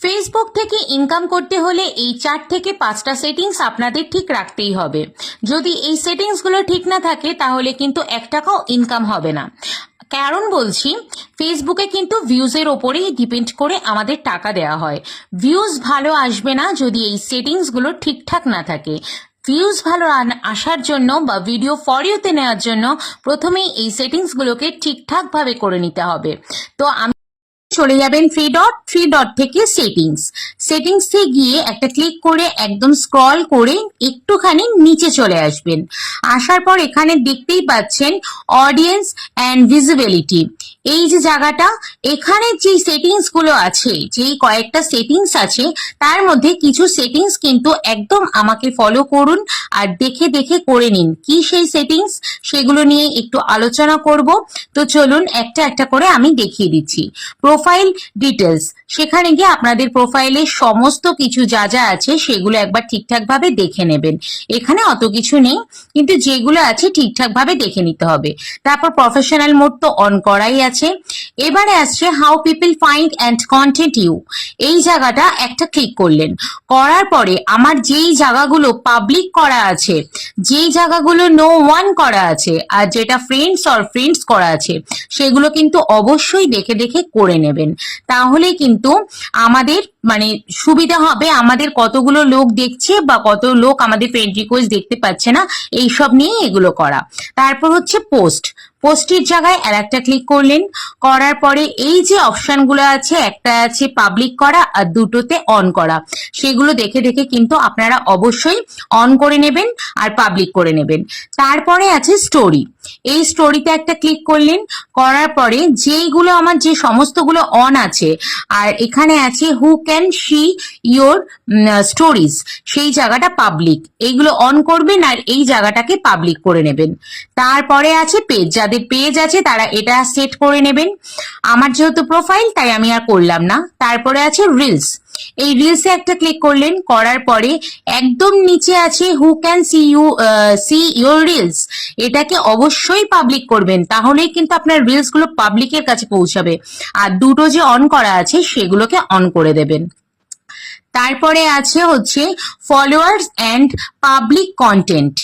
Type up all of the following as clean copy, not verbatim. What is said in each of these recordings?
Facebook থেকে income করতে হলে এই 4 থেকে 5টা সেটিংস আপনাদের ঠিক রাখতেই হবে। যদি এই সেটিংসগুলো ঠিক না থাকে তাহলে কিন্তু 1 টাকাও ইনকাম হবে না। কারণ বলছি, ফেসবুকে কিন্তু ভিউজের ওপরেই ডিপেন্ড করে আমাদের টাকা দেওয়া হয়। ভিউজ ভালো আসবে না যদি এই সেটিংসগুলো ঠিকঠাক না থাকে। ভিউজ ভালো আসার জন্য বা ভিডিও ফর ইউতে নেওয়ার জন্য প্রথমেই এই সেটিংসগুলোকে ঠিকঠাকভাবে করে নিতে হবে। তো চলে যাবেন থ্রি ডট থেকে সেটিংসে গিয়ে একটা ক্লিক করে একদম স্ক্রল করে একটুখানি নিচে চলে আসবেন। আসার পর এখানে দেখতেই পাচ্ছেন অডিয়েন্স অ্যান্ড ভিজিবিলিটি, এই যে জায়গাটা, এখানে যে সেটিংস গুলো আছে, যেই কয়েকটা সেটিংস আছে তার মধ্যে কিছু সেটিংস কিন্তু একদম আমাকে ফলো করুন আর দেখে দেখে করে নিন। কি সেই সেটিংস, সেগুলো নিয়ে একটু আলোচনা করব। তো চলুন একটা একটা করে আমি দেখিয়ে দিচ্ছি। প্রোফাইল ডিটেলস, সেখানে গিয়ে আপনাদের প্রোফাইলের সমস্ত কিছু যা যা আছে সেগুলো একবার ঠিকঠাক ভাবে দেখে নেবেন। এখানে অত কিছু নেই, কিন্তু যেগুলো আছে ঠিকঠাক ভাবে দেখে নিতে হবে। তারপর প্রফেশনাল মোড তো অন করাই আছে। এবারে আসছে how people find and content you, এই জায়গাটা একটা ক্লিক করলেন। করার পরে আমার যেই জায়গাগুলো পাবলিক করা আছে, যেই জায়গাগুলো নো ওয়ান করা আছে, আর যেটা ফ্রেন্ডস করা আছে, সেগুলো কিন্তু অবশ্যই দেখে দেখে করে নেবেন। তাহলে কিন্তু আমাদের সুবিধা হবে, আমাদের কতগুলো লোক দেখছে বা কত লোক আমাদের ফ্রেন্ড রিকোয়েস্ট দেখতে পাচ্ছে না, এইসব নিয়ে এগুলো করা। তারপর হচ্ছে পোস্টের জায়গায় আর একটা ক্লিক করলেন। করার পরে এই যে অপশনগুলো আছে, একটা আছে পাবলিক করা আর দুটোতে অন করা, সেগুলো দেখে দেখে কিন্তু আপনারা অবশ্যই অন করে নেবেন আর পাবলিক করে নেবেন। তারপরে আছে স্টোরি, এই স্টোরিতে একটা ক্লিক করলেন। করার পরে যেইগুলো আমার যে সমস্তগুলো অন আছে, আর এখানে আছে who can see your stories, সেই জায়গাটা পাবলিক, এইগুলো অন করবেন আর এই জায়গাটাকে পাবলিক করে নেবেন। তারপরে আছে পেজ, যাদের পেজ আছে তারা এটা সেট করে নেবেন। আমার যেহেতু প্রোফাইল তাই আমি আর করলাম না। তারপরে আছে রিলস, এই রিলসে একটা ক্লিক করলেন। করার পরে একদম নিচে আছে who can see your reels, এটাকে অবশ্যই পাবলিক করবেন, তাহলেই কিন্তু আপনার রিলস গুলো পাবলিকের কাছে পৌঁছাবে। আর দুটো যে অন করা আছে সেগুলোকে অন করে দেবেন। তারপরে আছে হচ্ছে ফলোয়ার্স অ্যান্ড পাবলিক কন্টেন্ট,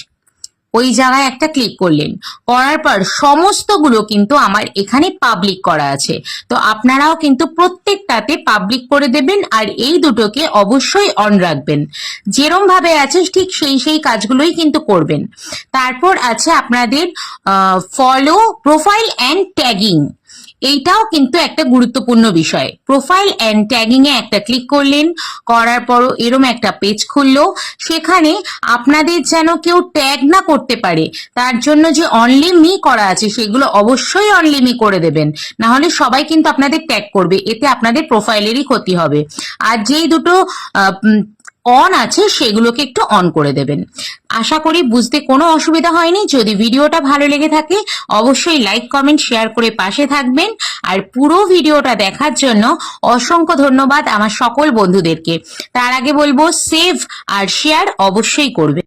ওই জায়গায় একটা ক্লিক করলেন। করার পর সমস্তগুলো কিন্তু আমার এখানে পাবলিক করা আছে, তো আপনারাও কিন্তু প্রত্যেকটাতে পাবলিক করে দেবেন আর এই দুটোকে অবশ্যই অন রাখবেন। যেরম ভাবে আছে ঠিক সেই কাজগুলোই কিন্তু করবেন। তারপর আছে আপনাদের ফলো প্রোফাইল অ্যান্ড ট্যাগিং, এইটাও কিন্তু একটা গুরুত্বপূর্ণ বিষয়। প্রোফাইল অ্যান্ড ট্যাগিং এ একটা ক্লিক করলেন। করার পরও এরম একটা পেজ খুললো, সেখানে আপনাদের যেন কেউ ট্যাগ না করতে পারে তার জন্য যে অনলি মি করা আছে সেগুলো অবশ্যই অনলি মি করে দেবেন, না হলে সবাই কিন্তু আপনাদের ট্যাগ করবে, এতে আপনাদের প্রোফাইলেরই ক্ষতি হবে। আর যেই দুটো অন আছে সেগুলোকে একটু অন করে দেবেন। আশা করি বুঝতে কোনো অসুবিধা হয়নি। যদি ভিডিওটা ভালো লেগে থাকে অবশ্যই লাইক কমেন্ট শেয়ার করে পাশে থাকবেন। আর পুরো ভিডিওটা দেখার জন্য অসংখ্য ধন্যবাদ আমার সকল বন্ধুদেরকে। তার আগে বলবো সেভ আর শেয়ার অবশ্যই করবেন।